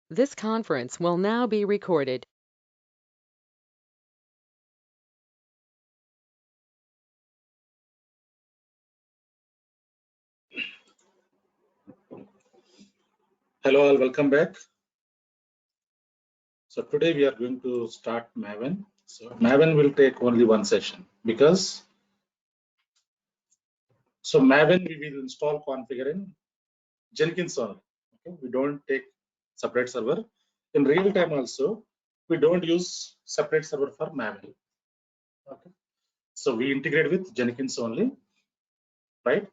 This conference will now be recorded. Hello all, welcome back. So today we are going to start Maven. So Maven will take only one session because Maven we will install, configure in Jenkins only. Okay, we don't take separate server. In real time also, we don't use separate server for Maven. Okay, so we integrate with Jenkins only, right?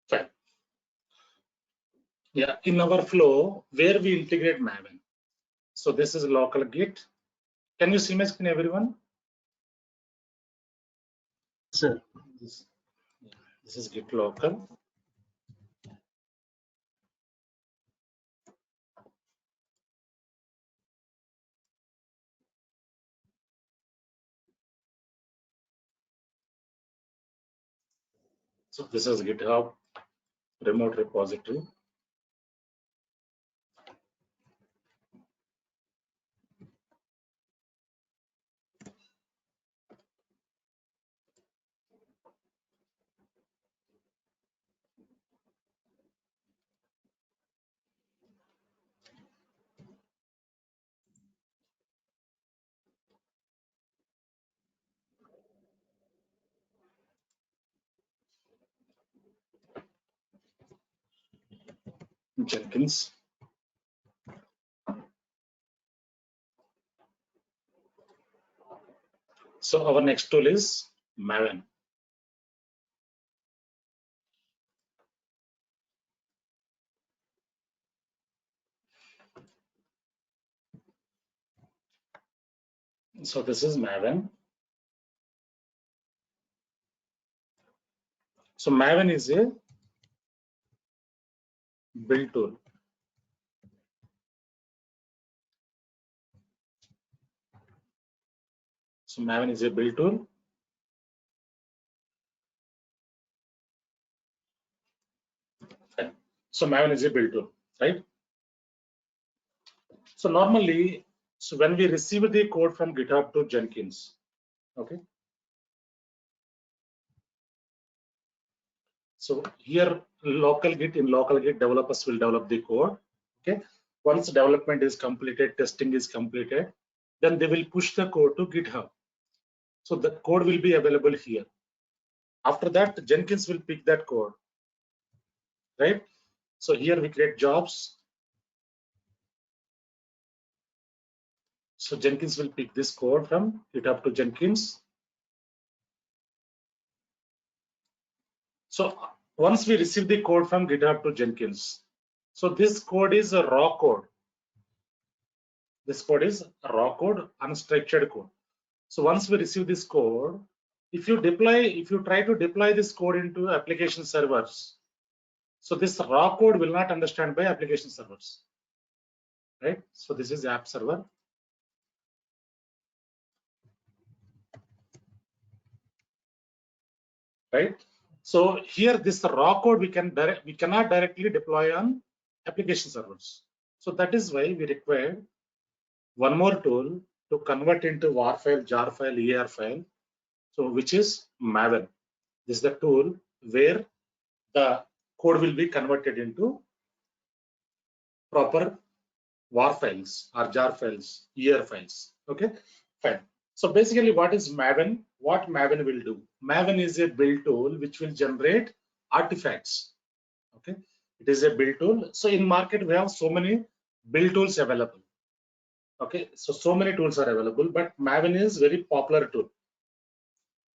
Fine. Yeah, in our flow where we integrate Maven. So this is local Git. Can you see my screen, everyone? Sir. This is Git local. So this is GitHub remote repository. Jenkins. So our next tool is Maven. So this is Maven. So Maven is a build tool. So Maven is a build tool. Okay. So Maven is a build tool, right? So normally, so when we receive the code from GitHub to Jenkins, okay. So here local Git, in local Git, developers will develop the code. Okay. Once development is completed, testing is completed, then they will push the code to GitHub. So the code will be available here. After that, Jenkins will pick that code, right? So here we create jobs. So Jenkins will pick this code from GitHub to Jenkins. So once we receive the code from GitHub to Jenkins, so this code is a raw code. This code is a raw code, unstructured code. So once we receive this code, if you try to deploy this code into application servers, so this raw code will not understand by application servers, right? So this is app server. Right? So here this raw code we cannot directly deploy on application servers. So that is why we require one more tool to convert into WAR file, jar file, EAR file. So which is Maven. This is the tool where the code will be converted into proper WAR files or jar files, EAR files. Okay, fine. So basically, what is Maven? What Maven will do? Maven is a build tool which will generate artifacts. Okay, it is a build tool. So in market we have so many build tools available. Okay, so many tools are available, but Maven is very popular tool.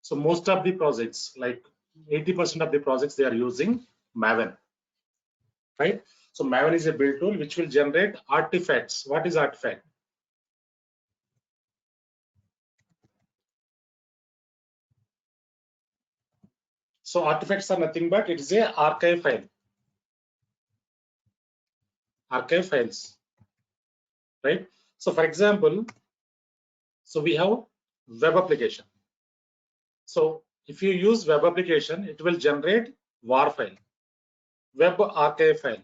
So most of the projects like 80% of the projects they are using Maven, right? So Maven is a build tool which will generate artifacts. What is artifact? So artifacts are nothing but it is a archive file. Archive files, right? So for example, so we have web application. So if you use web application, it will generate WAR file, web archive file.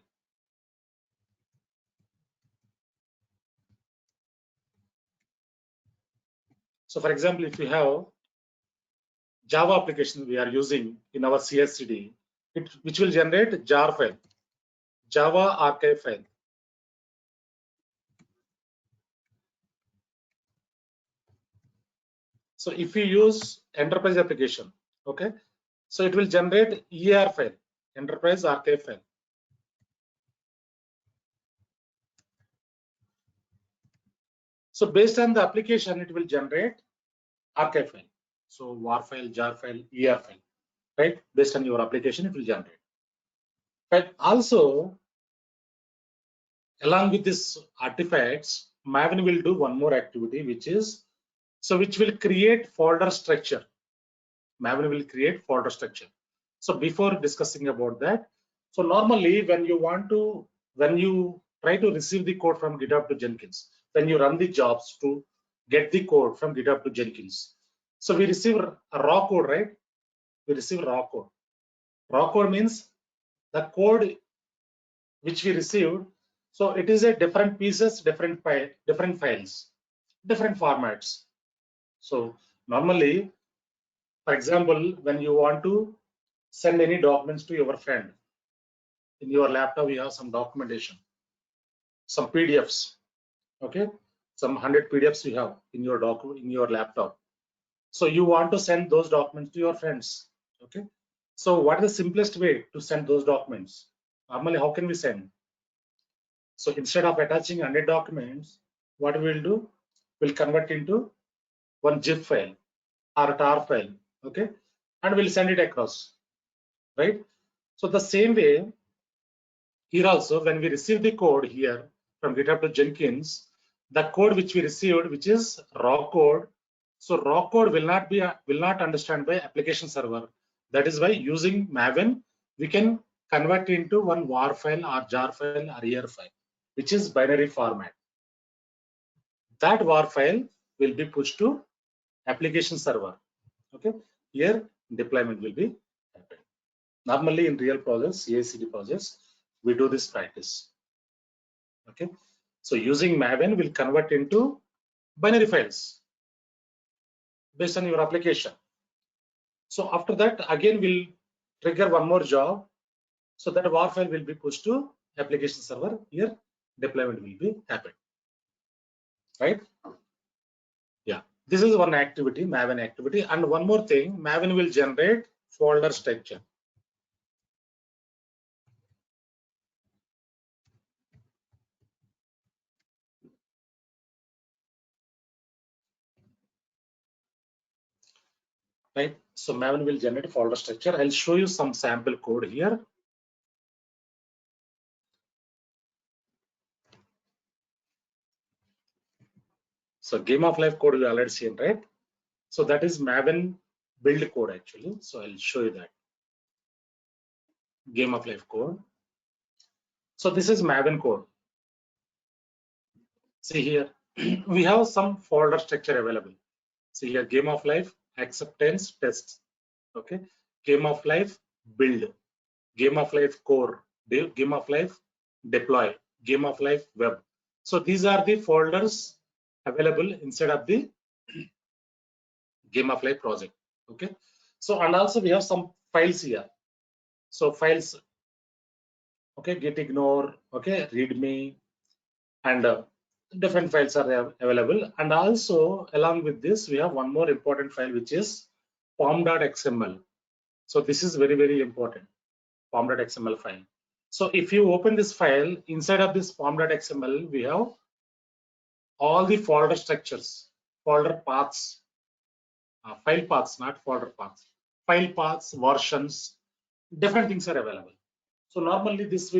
So for example, if you have Java application we are using in our CI/CD, which will generate jar file, Java archive file. So if you use enterprise application, okay, so it will generate EAR file, enterprise archive file. So based on the application, it will generate archive file. So WAR file, jar file, EAR file, right? Based on your application, it will generate. But also, along with this artifacts, Maven will do one more activity, which will create folder structure. Maven will create folder structure. So before discussing about that, so normally when you try to receive the code from GitHub to Jenkins, when you run the jobs to get the code from GitHub to Jenkins, so we receive a raw code, right? We receive raw code. Raw code means the code which we received. So it is a different pieces, different files, different formats. So normally, for example, when you want to send any documents to your friend, in your laptop you have some documentation, some PDFs, okay, some 100 PDFs you have in your laptop. So you want to send those documents to your friends, okay. So what is the simplest way to send those documents? Normally, how can we send? So instead of attaching 100 documents, what we'll do, we'll convert into one zip file or a tar file, okay, and we'll send it across, right? So the same way here also, when we receive the code here from GitHub to Jenkins, the code which we received, which is raw code, so raw code will not understand by application server. That is why using Maven, we can convert into one WAR file or jar file or EAR file, which is binary format. That WAR file will be pushed to application server. Okay, here deployment will be happening. Normally in real projects, CI/CD projects, we do this practice. Okay, so using Maven will convert into binary files based on your application. So after that, again we'll trigger one more job, so that WAR file will be pushed to application server. Here deployment will be happening, right? Yeah, this is one activity, Maven activity. And one more thing, Maven will generate folder structure. Right, so Maven will generate a folder structure. I'll show you some sample code here. So game of life code we already seen, right? So that is Maven build code actually. So I'll show you that game of life code. So this is Maven code. See here, we have some folder structure available. See here, game of life, acceptance, test. Okay, game of life, build, game of life core, game of life, deploy, game of life, web. So these are the folders available inside of the game of life project. Okay, so and also we have some files here. So files, okay, git ignore, okay, readme, and different files are available. And also along with this, we have one more important file, which is pom.xml. So this is very, very important, pom.xml file. So if you open this file, inside of this pom.xml, we have all the folder structures, folder paths, file paths, not folder paths, file paths, versions, different things are available. So normally this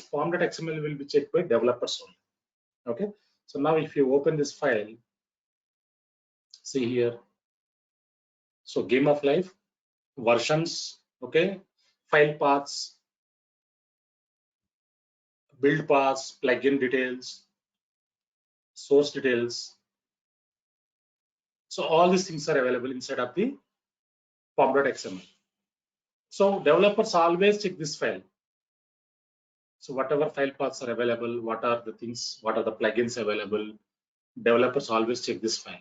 form.xml will be checked by developers only. Okay. So now if you open this file, see here. So game of life, versions, okay, file paths, build paths, plugin details, source details. So all these things are available inside of the form.xml. So developers always check this file. So whatever file paths are available, what are the things, what are the plugins available, developers always check this file.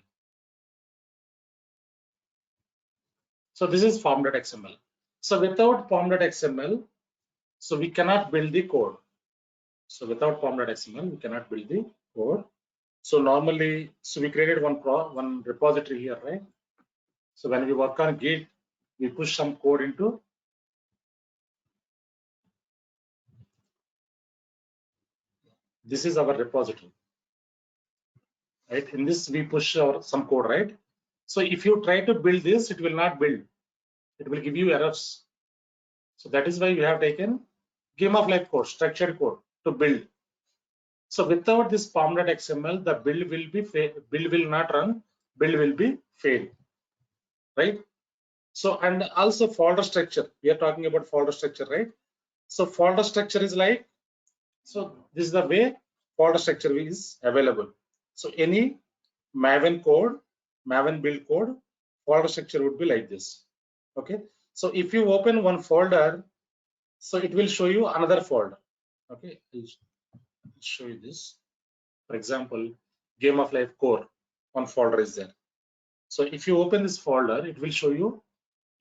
So this is form.xml. So without form.xml, so we cannot build the code. So without form.xml, we cannot build the code. So normally, so we created one repository here, right? So when we work on Git, we push some code into this is our repository, right? In this we push some code, right? So if you try to build this, it will not build. It will give you errors. So that is why we have taken game of life code, structured code to build. So without this form.xml, the build will not run, build will be failed, right? So and also folder structure. We are talking about folder structure, right? So folder structure is like, so this is the way folder structure is available. So any Maven code, Maven build code, folder structure would be like this. Okay. So if you open one folder, so it will show you another folder. Okay. I'll show you this. For example, game of life core, one folder is there. So if you open this folder, it will show you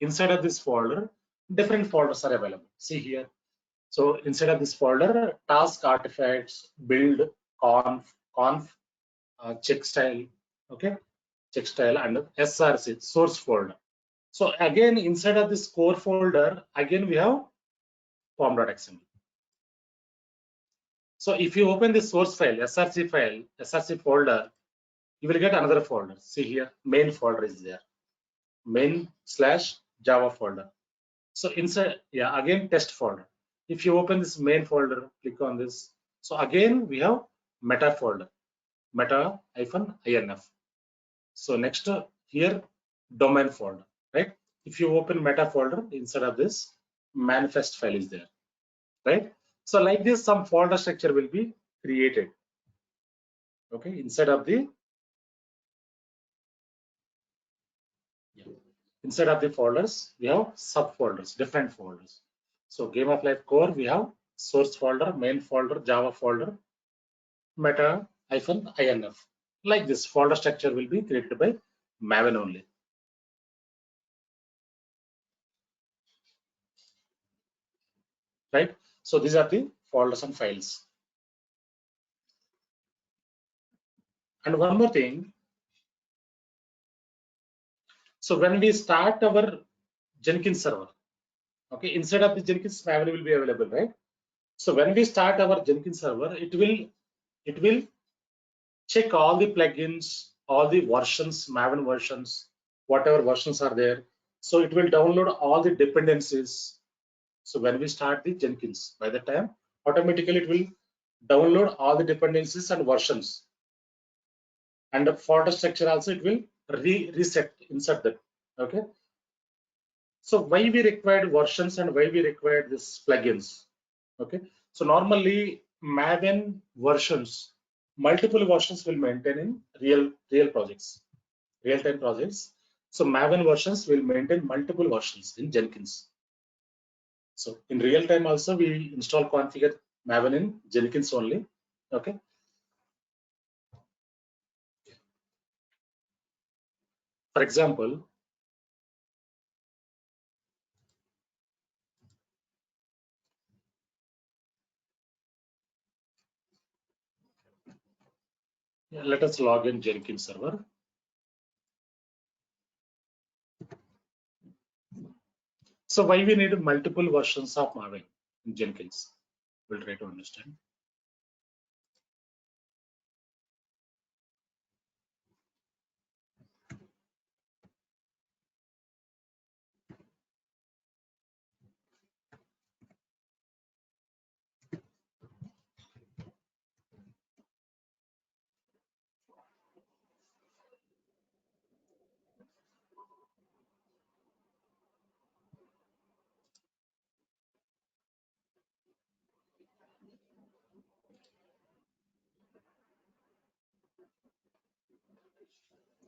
inside of this folder, different folders are available. See here. So inside of this folder, task artifacts, build, conf, check style, okay, check style, and SRC, source folder. So again, inside of this core folder, again we have form.xml. So if you open this source file, SRC folder, you will get another folder. See here, main folder is there, main/Java folder. So inside, yeah, again test folder. If you open this main folder, click on this. So again we have meta folder, meta-inf. So next here domain folder, right? If you open meta folder, inside of this manifest file is there, right? So like this, some folder structure will be created. Okay, inside of the folders, we have subfolders, different folders. So game of life core, we have source folder, main folder, Java folder, meta-inf. Like this folder structure will be created by Maven only. Right? So these are the folders and files. And one more thing. So when we start our Jenkins server, okay, inside of the Jenkins, Maven will be available, right? So when we start our Jenkins server, it will check all the plugins, all the versions, Maven versions, whatever versions are there. So it will download all the dependencies. So when we start the Jenkins, by the time automatically it will download all the dependencies and versions. And the folder structure also it will reset, insert that. Okay. So why we required versions and why we required this plugins? Okay. So normally Maven versions, multiple versions will maintain in real projects, real-time projects. So Maven versions will maintain multiple versions in Jenkins. So in real time also we install configure Maven in Jenkins only. Okay. For example, let us log in Jenkins server. So why we need multiple versions of Maven in Jenkins? We'll try to understand.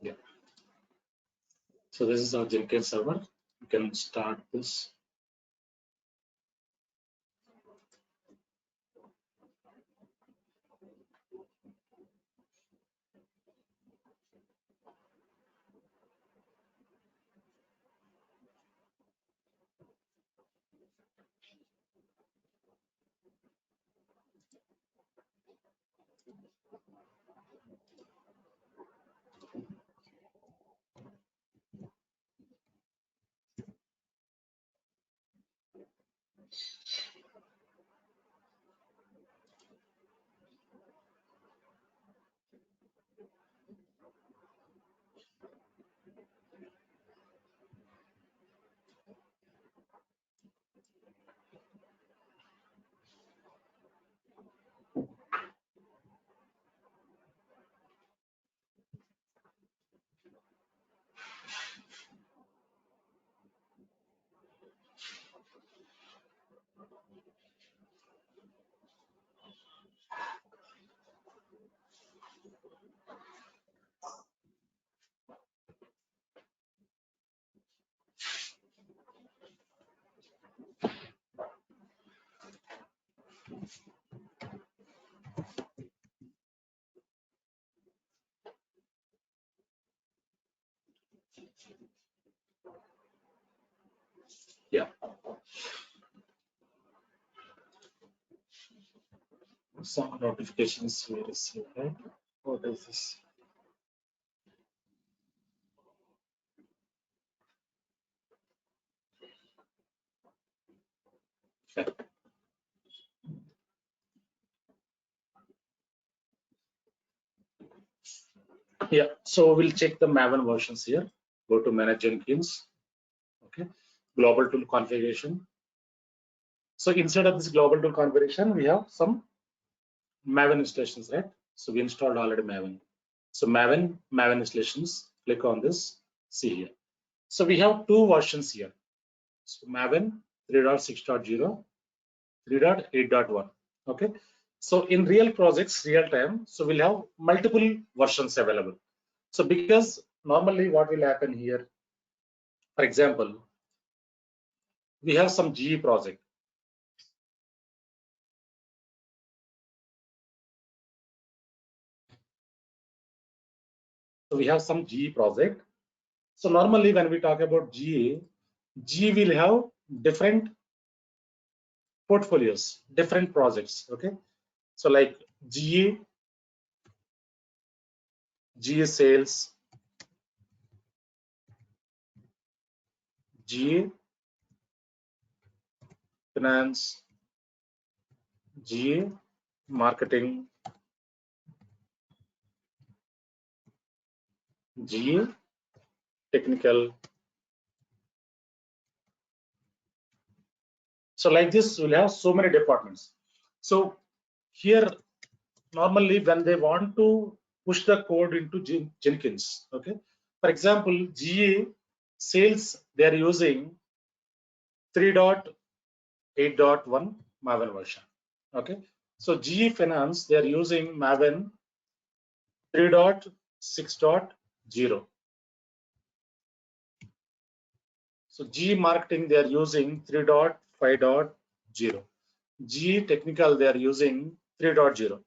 Yeah. So this is our Jenkins server. You can start this. Yeah. Some notifications we receive, right? What is this? Okay. Yeah. So we'll check the Maven versions here. Go to Manage Jenkins. Okay. Global tool configuration. So instead of this global tool configuration, we have some Maven installations, right? So we installed already Maven. So Maven installations. Click on this. See here. So we have two versions here. So Maven 3.6.0, 3.8.1. Okay. So in real projects, real time, so we'll have multiple versions available. So because normally what will happen here, for example, we have some GE project. So we have some GE project. So normally when we talk about GE will have different portfolios, different projects. Okay. So like GE sales, GE finance, GE marketing, GE technical. So like this, we'll have so many departments. So here, normally when they want to push the code into Jenkins, okay. For example, GE sales, they are using 3.8.1 Maven version. Okay. So GE finance, they are using Maven 3.6.0. So GE marketing, they are using 3.5.0. GE technical, they are using 3.0,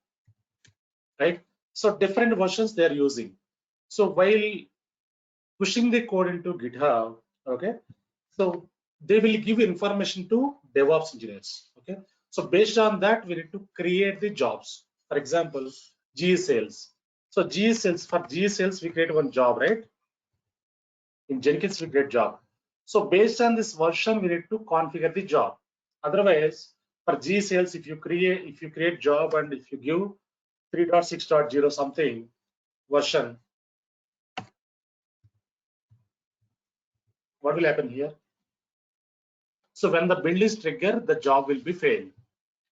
right? So different versions they are using. So while pushing the code into GitHub, okay, so they will give information to DevOps engineers, okay. So based on that, we need to create the jobs. For example, GE sales. So GE sales, for GE sales, we create one job, right? In Jenkins, we create job. So based on this version, we need to configure the job. Otherwise, for GE sales, if you create job and if you give 3.6.0 something version, what will happen here? So when the build is triggered, the job will be failed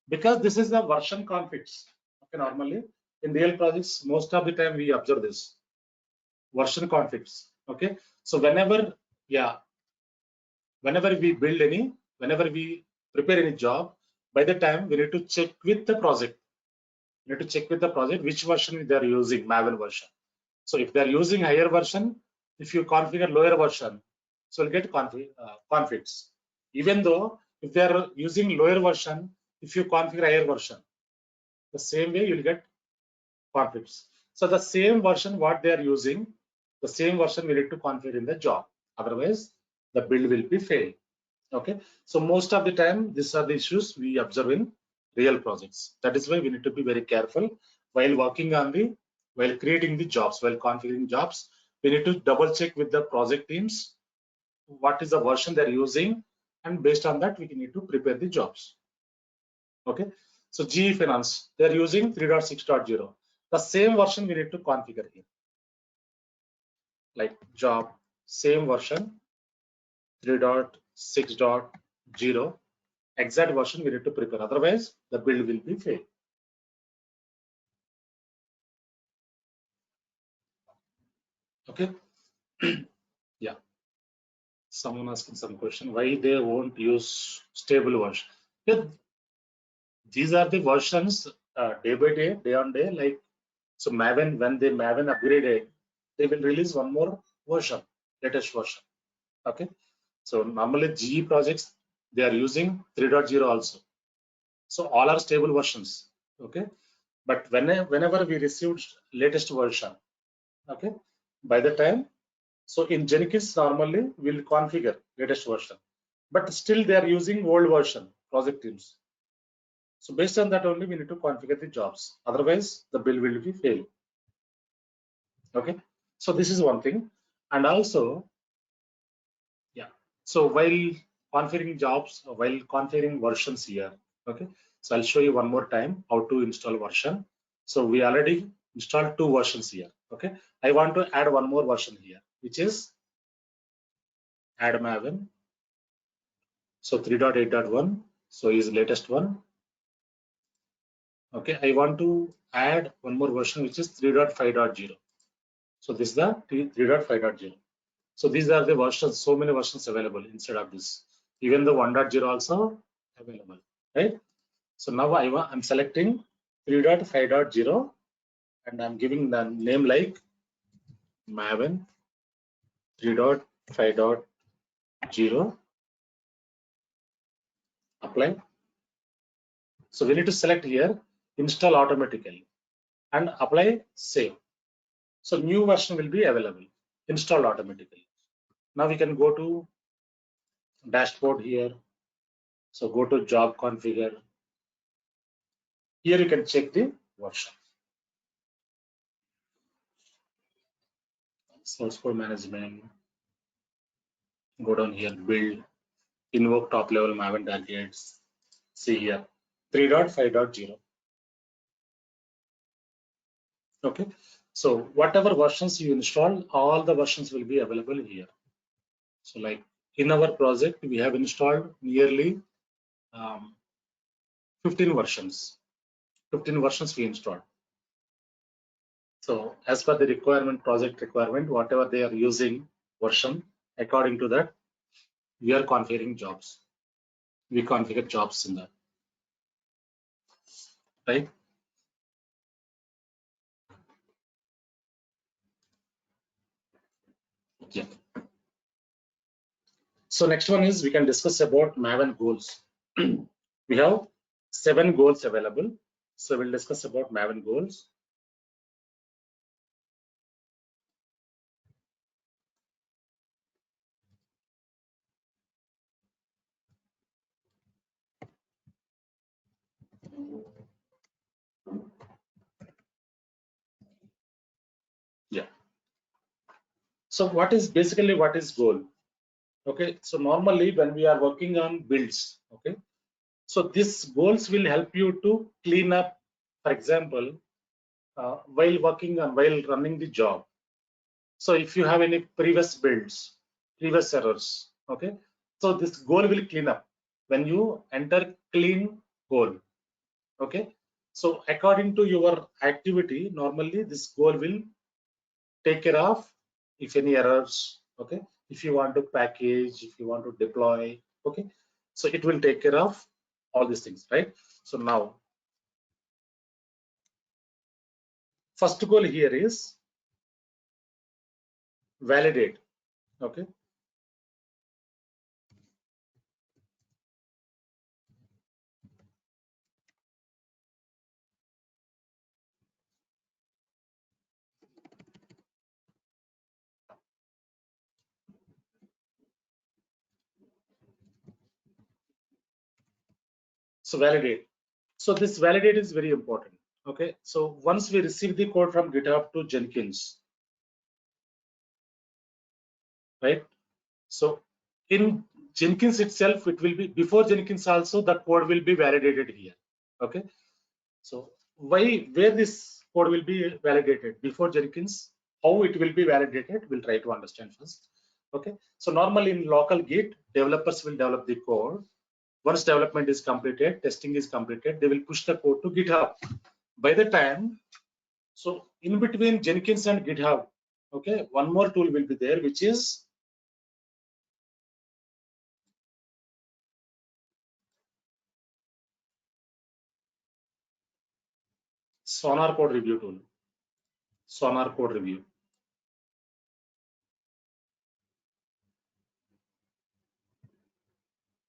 because this is the version configs. Okay, normally in real projects, most of the time we observe this version configs. Okay, so whenever whenever we prepare any job, by the time we need to check with the project. We need to check with the project which version they are using, Maven version. So if they're using higher version, if you configure lower version, so you'll get conflicts. Even though if they're using lower version, if you configure higher version, the same way you'll get conflicts. So the same version what they are using, the same version we need to configure in the job. Otherwise, the build will be failed. Okay. So most of the time, these are the issues we observe in real projects. That is why we need to be very careful while working on while creating the jobs, while configuring jobs. We need to double check with the project teams what is the version they're using, and based on that, we need to prepare the jobs. Okay. So GE Finance, they're using 3.6.0. The same version we need to configure here. Like job, same version, 3.6.0. Exact version we need to prepare. Otherwise, the build will be failed. Okay. Yeah. Someone asking some question. Why they won't use stable version? Yeah, these are the versions day by day, day on day. Like so, Maven when they Maven upgraded, they will release one more version, latest version. Okay. So normally GE projects they are using 3.0 also. So all are stable versions. Okay. But whenever we received latest version, okay, by the time, so in Jenkins normally we'll configure latest version, but still they are using old version project teams. So based on that only we need to configure the jobs. Otherwise the build will be fail. Okay. So this is one thing. And also, yeah. So while configuring jobs, while configuring versions here, okay. So I'll show you one more time how to install version. So we already installed 2 versions here. Okay. I want to add one more version here, which is add Maven. So 3.8.1. So is latest one. Okay. I want to add one more version, which is 3.5.0. So this is the 3.5.0. So these are the versions, so many versions available instead of this. Even the 1.0 also available, right? So now I'm selecting 3.5.0 and I'm giving the name like Maven 3.5.0. Apply. So we need to select here, install automatically and apply save. So new version will be available, installed automatically. Now we can go to dashboard here. So go to job configure. Here you can check the version. Source code management. Go down here, build, invoke top level Maven targets. See here, 3.5.0. Okay. So whatever versions you install, all the versions will be available here. So like in our project, we have installed nearly 15 versions. 15 versions we installed. So as per the requirement, project requirement, whatever they are using version, according to that, we are configuring jobs. We configure jobs in that, right? Yeah. So next one is we can discuss about Maven goals. We have 7 goals available. So we'll discuss about Maven goals. Yeah. So what is goal? Okay. So normally when we are working on builds, okay. So these goals will help you to clean up, for example, while running the job. So if you have any previous builds, previous errors, okay. So this goal will clean up when you enter clean goal. Okay. So according to your activity, normally this goal will take care of if any errors. Okay. If you want to package, if you want to deploy, okay. So it will take care of all these things, right? So now, first goal here is validate. Okay. So validate. So this validate is very important. Okay. So once we receive the code from GitHub to Jenkins, right? So in Jenkins itself, it will be before Jenkins also the code will be validated here. Okay. So where this code will be validated before Jenkins, how it will be validated, we'll try to understand first. Okay. So normally in local Git, developers will develop the code. Once development is completed, testing is completed, they will push the code to GitHub. By the time, so in between Jenkins and GitHub, okay, one more tool will be there, which is Sonar Code Review tool. Sonar Code Review.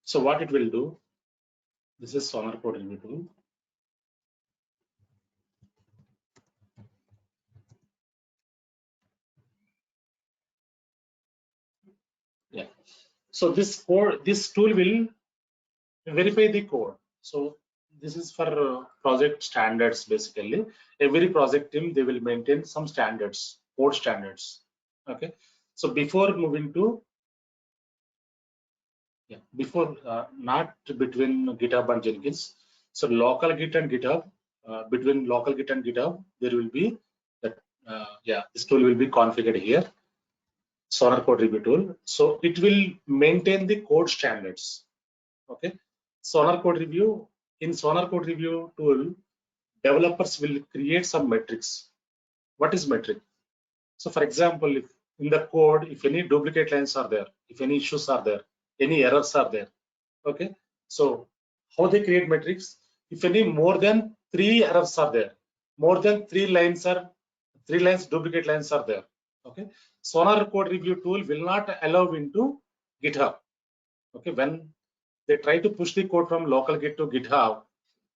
So what it will do, this is Sonar Code Review tool. Yeah. So this tool will verify the code. So this is for project standards basically. Every project team, they will maintain some standards, code standards. Okay. So before moving to not between GitHub and Jenkins. So local Git and GitHub, between local Git and GitHub, there will be that this tool will be configured here. Sonar Code Review tool. So it will maintain the code standards. Okay. Sonar Code Review, in Sonar Code Review tool, developers will create some metrics. What is metric? So for example, if in the code, if any duplicate lines are there, if any issues are there, any errors are there, okay. So how they create metrics? If any more than 3 errors are there, more than 3 lines duplicate lines are there, okay. Sonar Code Review tool will not allow into GitHub. Okay, when they try to push the code from local Git to GitHub,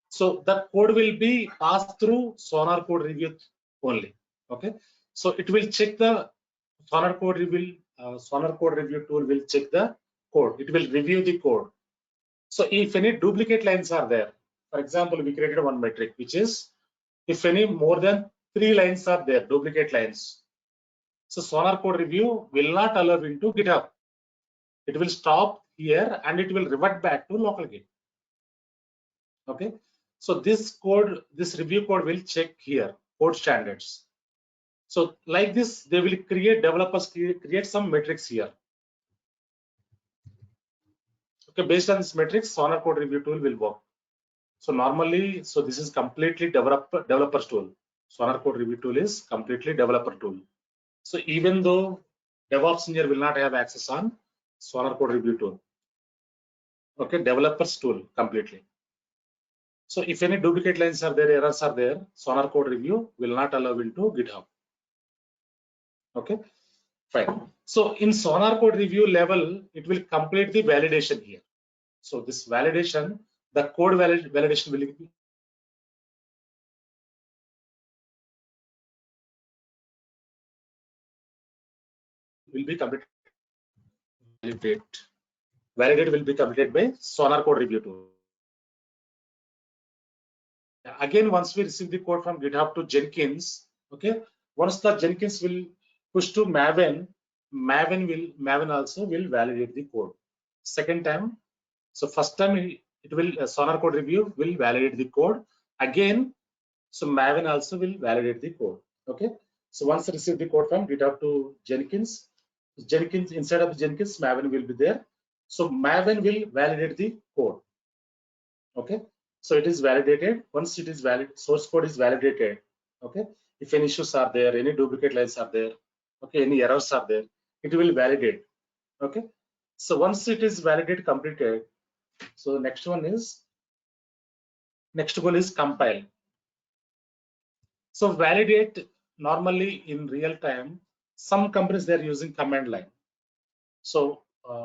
so the code will be passed through Sonar Code Review only. Okay, so it will check the Sonar Code Review. Sonar Code Review tool will check the code. It will review the code. So if any duplicate lines are there, for example, we created one metric, which is if any more than 3 lines are there, duplicate lines. So Sonar Code Review will not allow into GitHub. It will stop here and it will revert back to local Git. Okay. So this review code will check here, code standards. So like this, they will developers create some metrics here. Okay, based on this metrics, Sonar Code Review tool will work. So normally, so this is completely developer's tool. Sonar Code Review tool is completely developer tool. So even though DevOps engineer will not have access on Sonar Code Review tool. Okay, developer's tool completely. So if any duplicate lines are there, errors are there, Sonar Code Review will not allow into GitHub. Okay, fine. So in Sonar Code Review level, it will complete the validation here. So this validation, the code validation will be completed. Validate will be completed by Sonar Code Review tool. Again, once we receive the code from GitHub to Jenkins, okay, once the Jenkins will push to Maven, Maven also will validate the code. Second time, so first time it will Sonar Code Review will validate the code. Again, so Maven also will validate the code. Okay. So once I receive the code from GitHub to Jenkins, inside of the Jenkins, Maven will be there. So Maven will validate the code. Okay. So it is validated. Once it is valid, source code is validated. Okay. If any issues are there, any duplicate lines are there, okay, any errors are there, it will validate. Okay. So once it is validated, completed. So next goal is compile. So validate normally in real time. Some companies they're using command line. So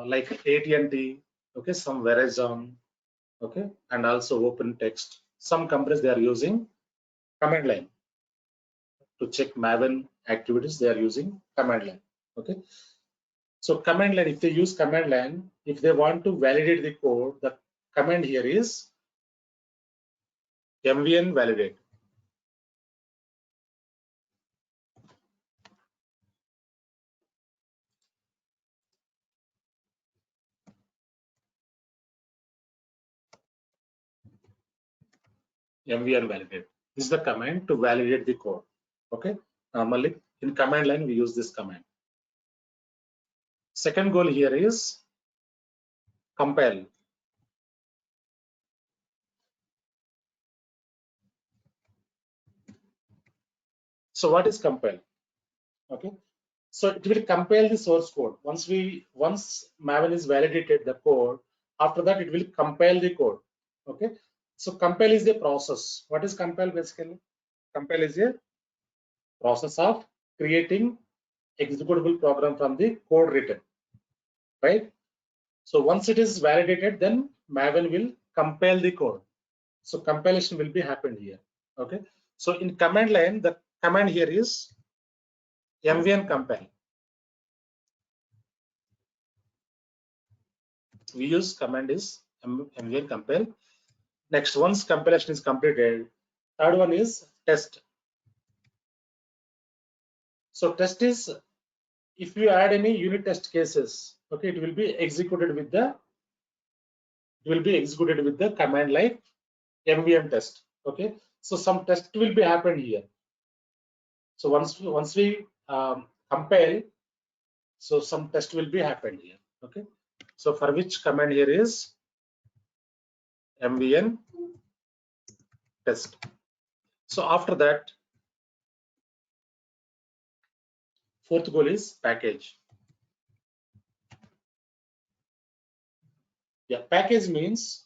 like AT&T, okay, some Verizon, okay, and also Open Text. Some companies they are using command line to check Maven activities. They are using command line. Okay. So command line, if they use command line, if they want to validate the code, the command here is mvn validate. Mvn validate. This is the command to validate the code. Okay. Normally in command line we use this command. Second goal here is compile. So what is compile? Okay. So it will compile the source code. Once Maven is validated the code, after that it will compile the code. Okay. So compile is a process. What is compile basically? Compile is a process of creating executable program from the code written, right? So once it is validated, then Maven will compile the code. So compilation will be happened here. Okay. So in command line, the command here is mvn compile. We use command is mvn compile. Next, once compilation is completed, third one is test. So test is if you add any unit test cases, okay, it will be executed with the command like mvn test. Okay, so some test will be happened here. So once we compile, so some test will be happened here. Okay, so for which command here is mvn test. So after that, fourth goal is package. Yeah, package means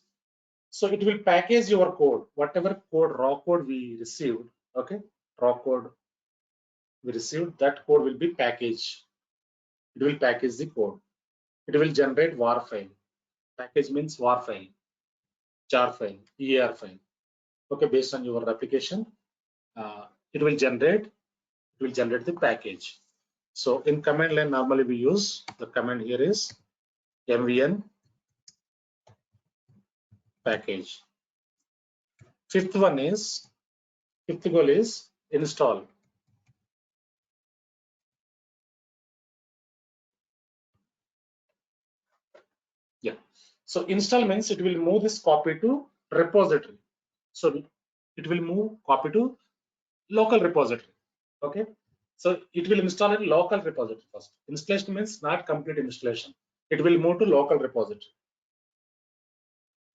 so it will package your code, whatever code, raw code we received. Okay, raw code we received, that code will be packaged. It will package the code. It will generate war file. Package means war file, jar file, EAR file. Okay, based on your application, it will generate the package. So in command line, normally we use the command here is mvn package. Fifth goal is install. Yeah. So install means it will move this copy to repository. So it will move copy to local repository. Okay. So it will install in local repository first. Installation means not complete installation. It will move to local repository.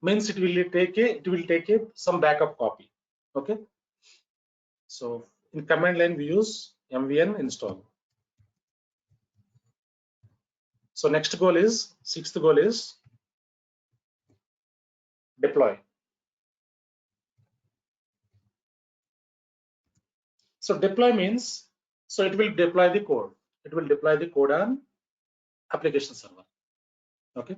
Means it will take some backup copy. Okay. So in command line we use mvn install. So next goal is, sixth goal is deploy. So deploy means, so it will deploy the code. It will deploy the code on application server. Okay.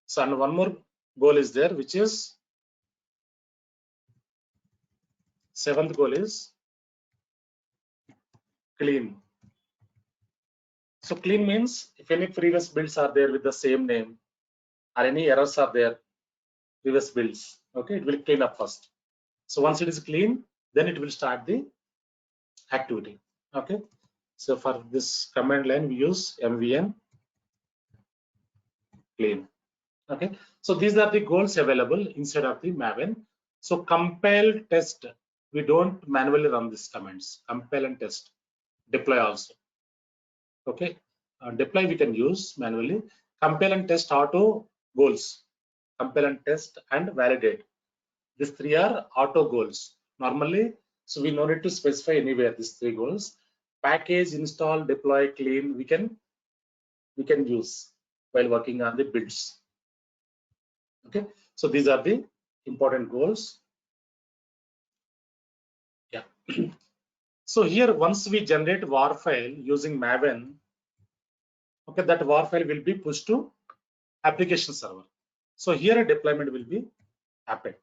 So and one more goal is there, which is seventh goal is clean. So clean means if any previous builds are there with the same name or any errors are there, previous builds, okay, it will clean up first. So once it is clean, then it will start the activity. Okay. So for this command line, we use mvn clean. Okay. So these are the goals available inside of the Maven. So compile, test, we don't manually run these commands. Compile and test, deploy also. Okay. Deploy we can use manually. Compile and test auto goals. Compile and test and validate. These three are auto goals. Normally, so we no need to specify anywhere these three goals. Package, install, deploy, clean, we can use while working on the builds. Okay, so these are the important goals So here, once we generate war file using Maven, okay, that war file will be pushed to application server. So here a deployment will be happen.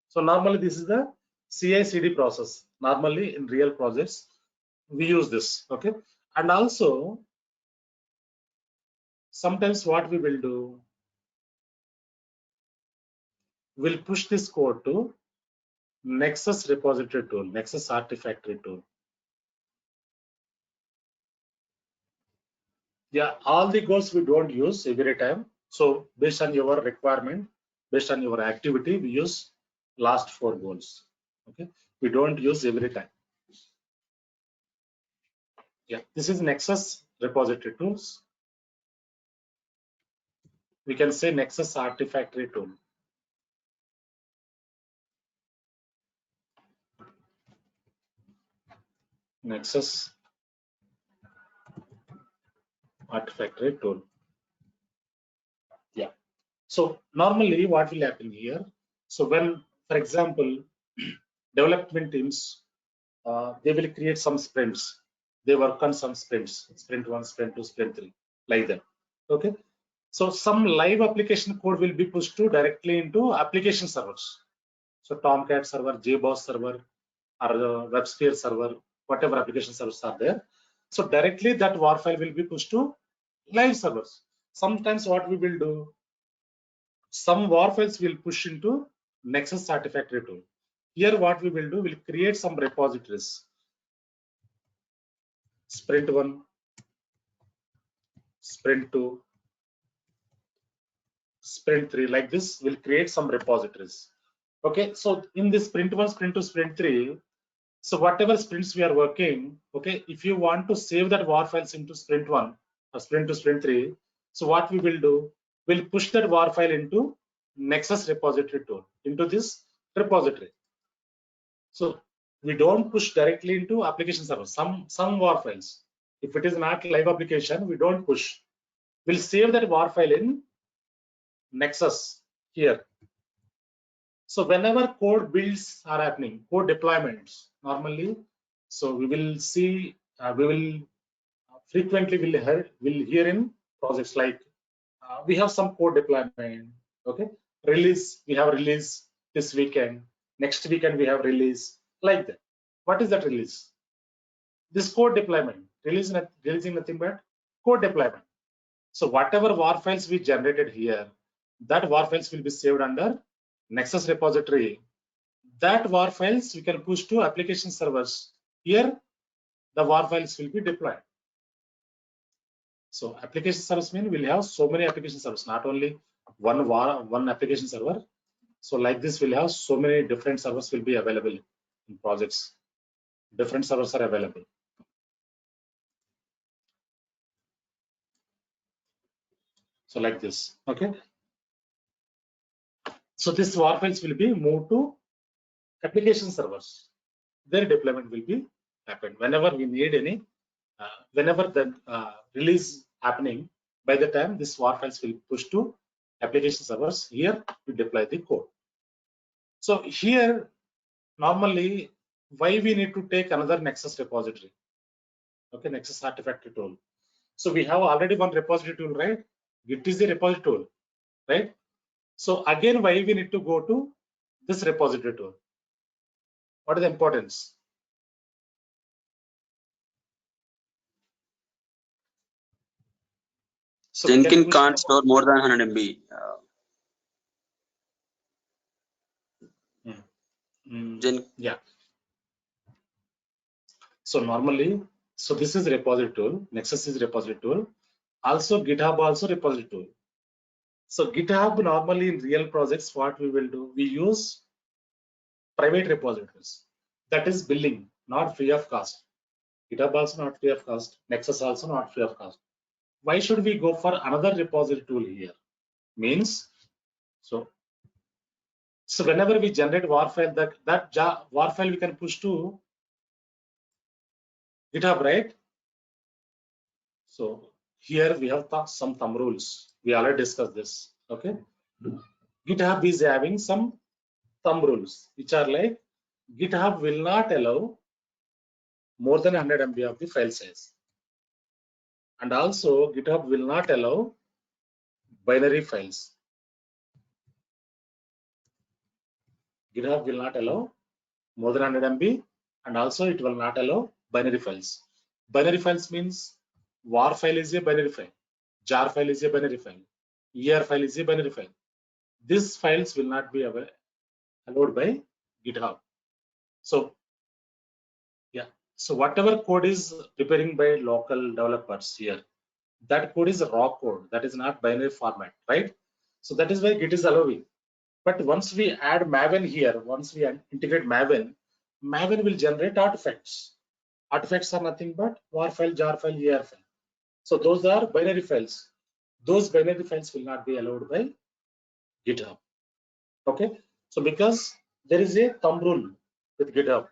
So normally this is the CI/CD process. Normally in real projects we use this, okay. And also sometimes what we will do, we'll push this code to Nexus repository tool, Nexus Artifactory tool. Yeah, all the goals we don't use every time. So based on your requirement, based on your activity, we use last 4 goals. Okay, we don't use every time. Yeah, this is Nexus repository tools. We can say Nexus Artifactory tool. Nexus Artifactory tool. Yeah. So normally what will happen here? So when, for example, development teams, they will create some sprints. They work on some sprints, sprint 1, sprint 2, sprint 3, like that. Okay. So some live application code will be pushed to directly into application servers. So Tomcat server, JBoss server, or the WebSphere server, whatever application servers are there. So directly that war file will be pushed to live servers. Sometimes what we will do, some war files will push into Nexus Artifactory tool. Here what we will do, we'll create some repositories. Sprint 1, sprint 2, sprint 3, like this, we'll create some repositories. Okay, so in this sprint 1, sprint 2, sprint 3, so whatever sprints we are working, okay, if you want to save that war files into sprint 1 or sprint 2, sprint 3, so what we will do, we'll push that war file into Nexus repository tool, into this repository. So we don't push directly into application server. Some war files, if it is not live application, we don't push. We'll save that war file in Nexus here. So whenever code builds are happening, code deployments normally, so we will see, we will frequently will hear in projects like we have some code deployment. Okay, release, we have release this weekend. Next weekend we have release, like that. What is that release? This code deployment. Releasing nothing but code deployment. So whatever war files we generated here, that war files will be saved under Nexus repository. That war files we can push to application servers. Here, the war files will be deployed. So application servers mean we'll have so many application servers, not only one application server. So like this, we'll have so many different servers will be available in projects. Different servers are available. So like this, okay. So this war files will be moved to application servers. Their deployment will be happen whenever we need any, whenever the release happening. By the time this war files will push to application servers, here we deploy the code. So here normally why we need to take another Nexus repository? Okay, Nexus Artifactory tool. So we have already one repository tool, right? Git is the repository tool, right? So again, why we need to go to this repository tool? What is the importance? So Jenkins can't store more than 100 MB. Yeah. So normally, so this is repository tool. Nexus is repository tool. Also GitHub also repository tool. So GitHub normally in real projects, what we will do, we use private repositories. That is billing, not free of cost. GitHub also not free of cost. Nexus also not free of cost. Why should we go for another repository tool here? Means, so whenever we generate war file, that war file we can push to GitHub, right? So here we have some thumb rules. We already discussed this. Okay. GitHub is having some thumb rules, which are like GitHub will not allow more than 100 MB of the file size. And also GitHub will not allow binary files. GitHub will not allow more than 100 MB, and also it will not allow binary files. Binary files means var file is a binary file, jar file is a binary file, ER file is a binary file. These files will not be allowed by GitHub. So yeah, so whatever code is preparing by local developers here, that code is raw code, that is not binary format, right? So that is why Git is allowing. But once we add Maven here, once we integrate Maven, Maven will generate artifacts. Artifacts are nothing but var file, jar file, ER file. So those are binary files. Those binary files will not be allowed by GitHub. Okay. So because there is a thumb rule with GitHub.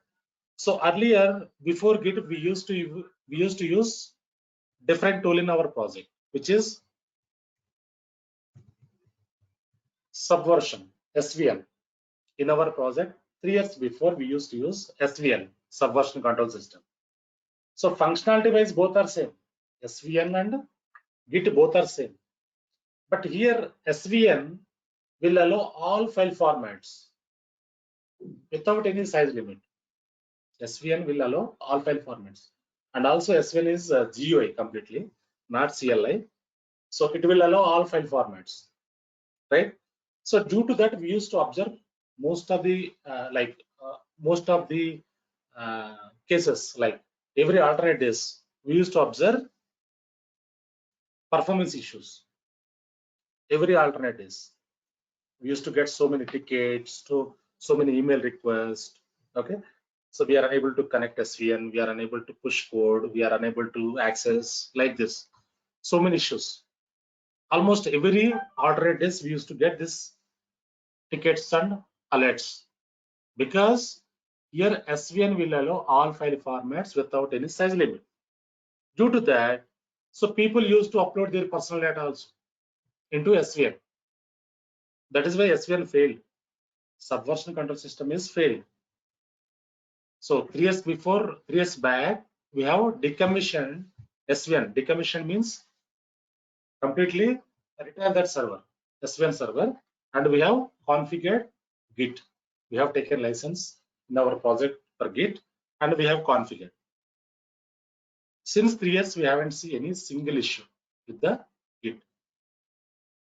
So earlier, before Git, we used to use different tool in our project, which is Subversion, SVN. In our project, 3 years before, we used to use SVN, Subversion Control System. So functionality wise, both are same. SVN and Git both are same. But here SVN will allow all file formats without any size limit. SVN will allow all file formats. And also SVN is GUI completely, not CLI. So it will allow all file formats, right? So due to that, we used to observe most of the cases, like every alternate days, we used to observe performance issues. Every alternate days, we used to get so many tickets, so many email requests. Okay, so we are unable to connect SVN, we are unable to push code, we are unable to access, like this. So many issues. Almost every alternate days, we used to get this tickets and alerts, because here SVN will allow all file formats without any size limit. Due to that, so people used to upload their personal data also into SVN. That is why SVN failed. Subversion control system is failed. So 3 years before, 3 years back, we have decommissioned SVN. Decommission means completely retire that server, SVN server, and we have configured Git. We have taken license in our project for Git, and we have configured. Since 3 years, we haven't seen any single issue with the Git,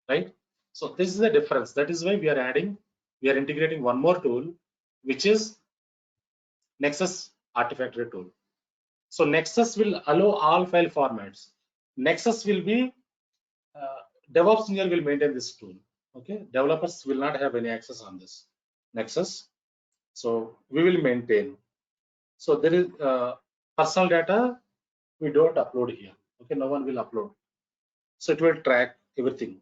right? So this is the difference. That is why we are integrating one more tool, which is Nexus Artifactory tool. So Nexus will allow all file formats. Nexus will be DevOps engineer will maintain this tool. Okay, developers will not have any access on this Nexus. So we will maintain. So there is personal data we don't upload here. Okay, no one will upload. So it will track everything.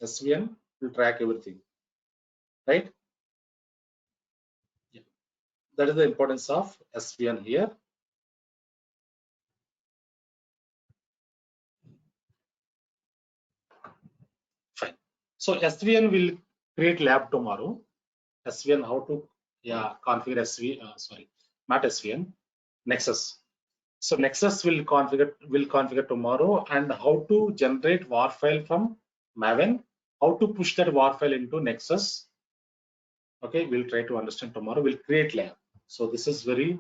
SVN will track everything, right? Yeah. That is the importance of SVN here. Fine. So SVN will create lab tomorrow. SVN, how to configure not SVN, Nexus. So Nexus will configure tomorrow, and how to generate war file from Maven, how to push that war file into Nexus. Okay, we'll try to understand tomorrow. We'll create lab. So this is very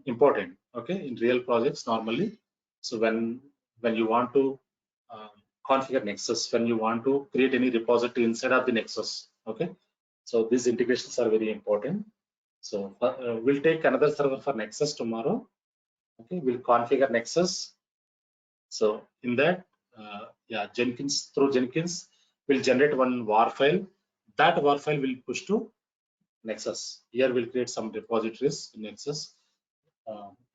important. Okay, in real projects normally. So when you want to configure Nexus, when you want to create any repository inside of the Nexus. Okay, so these integrations are very important. So we'll take another server for Nexus tomorrow. Okay, we'll configure Nexus. So in that, Jenkins, through Jenkins, will generate one war file. That war file will push to Nexus. Here we'll create some repositories in Nexus.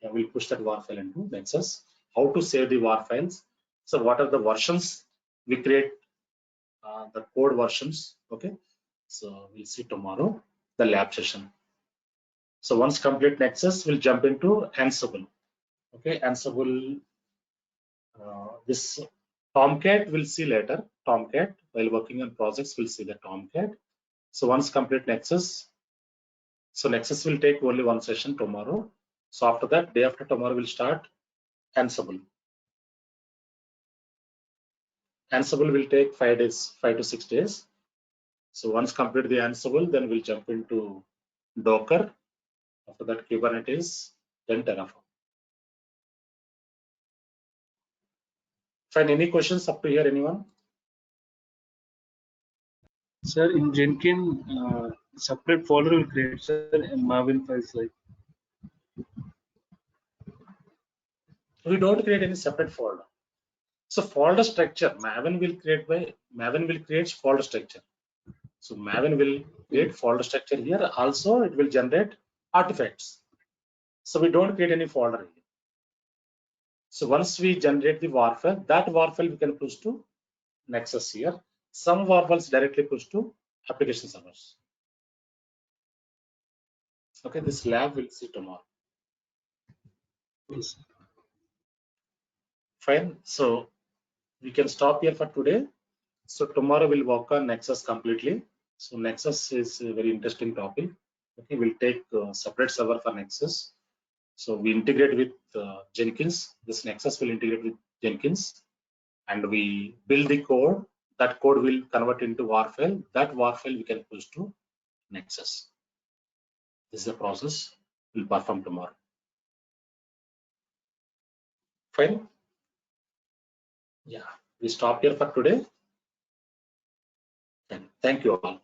We'll push that war file into Nexus. How to save the war files? So what are the versions we create? The code versions. Okay. So we'll see tomorrow the lab session. So once complete Nexus, we'll jump into Ansible. Okay, Ansible. This Tomcat we'll see later. Tomcat, while working on projects, we'll see the Tomcat. So once complete Nexus, so Nexus will take only one session tomorrow. So after that, day after tomorrow, we'll start Ansible. Ansible will take 5 days, 5 to 6 days. So once complete the Ansible, then we'll jump into Docker. After that, Kubernetes, then Terraform. Fine. Any questions up to here, anyone? Sir, in Jenkins, separate folder will create, sir, and Maven files like. We don't create any separate folder. So folder structure, Maven will create folder structure. So Maven will create folder structure here. Also, it will generate artifacts. So we don't create any folder here. So once we generate the WAR file, that WAR file we can push to Nexus here. Some WAR files directly push to application servers. Okay, this lab we'll see tomorrow. Yes. Fine. So we can stop here for today. So tomorrow we'll work on Nexus completely. So Nexus is a very interesting topic. Okay, we'll take a separate server for Nexus. So we integrate with Jenkins. This Nexus will integrate with Jenkins, and we build the code. That code will convert into WAR file. That WAR file we can push to Nexus. This is the process we'll perform tomorrow. Fine. Yeah, we stop here for today. And thank you all.